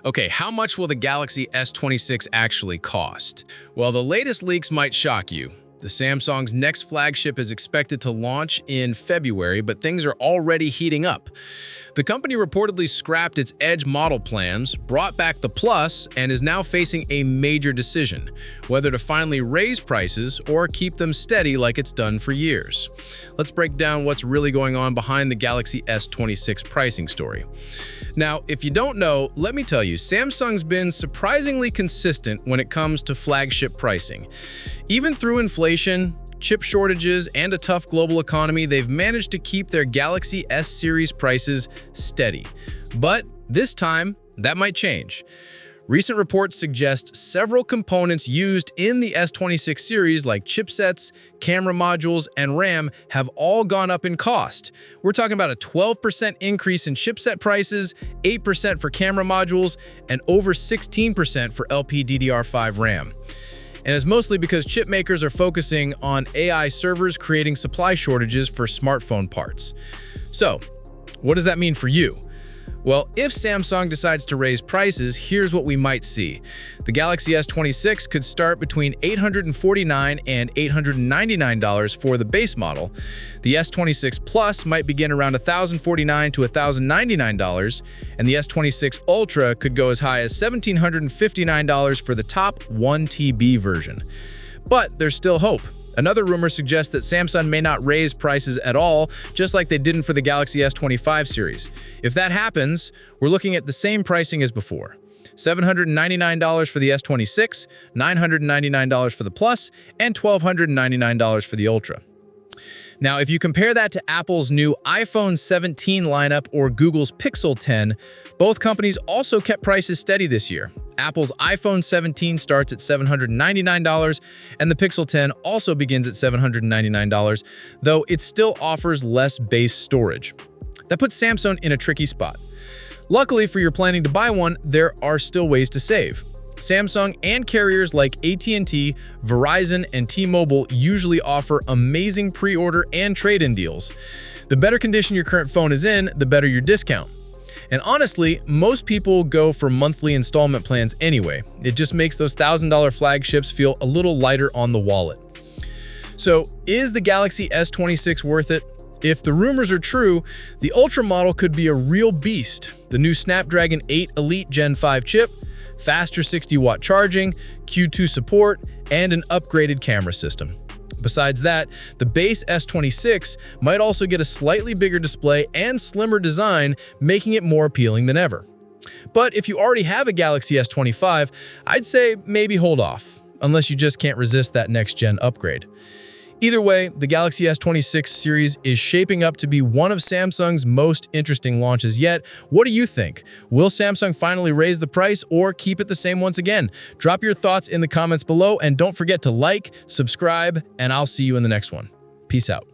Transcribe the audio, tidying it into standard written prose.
Okay, how much will the Galaxy S26 actually cost? Well, the latest leaks might shock you. The Samsung's next flagship is expected to launch in February, but things are already heating up. The company reportedly scrapped its Edge model plans, brought back the Plus, and is now facing a major decision, whether to finally raise prices or keep them steady like it's done for years. Let's break down what's really going on behind the Galaxy S26 pricing story. Now, if you don't know, let me tell you, Samsung's been surprisingly consistent when it comes to flagship pricing. Even through inflation, chip shortages, and a tough global economy, they've managed to keep their Galaxy S series prices steady. But this time, that might change. Recent reports suggest several components used in the S26 series, like chipsets, camera modules, and RAM, have all gone up in cost. We're talking about a 12% increase in chipset prices, 8% for camera modules, and over 16% for LPDDR5 RAM. And it's mostly because chip makers are focusing on AI servers, creating supply shortages for smartphone parts. So, what does that mean for you? Well, if Samsung decides to raise prices, here's what we might see. The Galaxy S26 could start between $849 and $899 for the base model. The S26 Plus might begin around $1,049 to $1,099, and the S26 Ultra could go as high as $1,759 for the top 1 TB version. But there's still hope. Another rumor suggests that Samsung may not raise prices at all, just like they didn't for the Galaxy S25 series. If that happens, we're looking at the same pricing as before. $799 for the S26, $999 for the Plus, and $1,299 for the Ultra. Now, if you compare that to Apple's new iPhone 17 lineup or Google's Pixel 10, both companies also kept prices steady this year. Apple's iPhone 17 starts at $799, and the Pixel 10 also begins at $799, though it still offers less base storage. That puts Samsung in a tricky spot. Luckily, for you planning to buy one, there are still ways to save. Samsung and carriers like AT&T, Verizon, and T-Mobile usually offer amazing pre-order and trade-in deals. The better condition your current phone is in, the better your discount. And honestly, most people go for monthly installment plans anyway. It just makes those $1,000 flagships feel a little lighter on the wallet. So, is the Galaxy S26 worth it? If the rumors are true, the Ultra model could be a real beast. The new Snapdragon 8 Elite Gen 5 chip, faster 60-watt charging, Q2 support, and an upgraded camera system. Besides that, the base S26 might also get a slightly bigger display and slimmer design, making it more appealing than ever. But if you already have a Galaxy S25, I'd say maybe hold off, unless you just can't resist that next-gen upgrade. Either way, the Galaxy S26 series is shaping up to be one of Samsung's most interesting launches yet. What do you think? Will Samsung finally raise the price or keep it the same once again? Drop your thoughts in the comments below, and don't forget to like, subscribe, and I'll see you in the next one. Peace out.